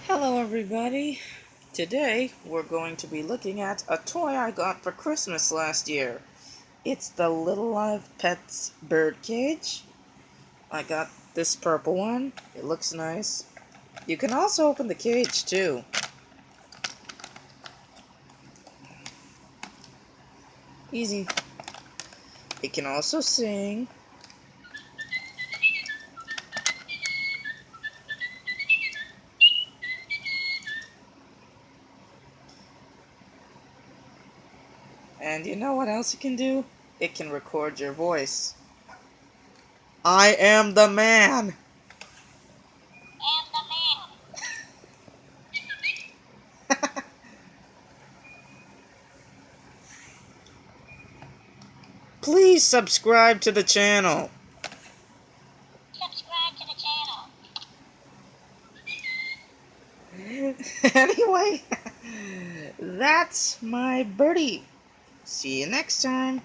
Hello everybody! Today we're going to be looking at a toy I got for Christmas last year. It's the Little Live Pets bird cage. I got this purple one. It looks nice. You can also open the cage too. Easy. It can also sing. And you know what else it can do? It can record your voice. I am the man! Please subscribe to the channel. Anyway, that's my birdie. See you next time.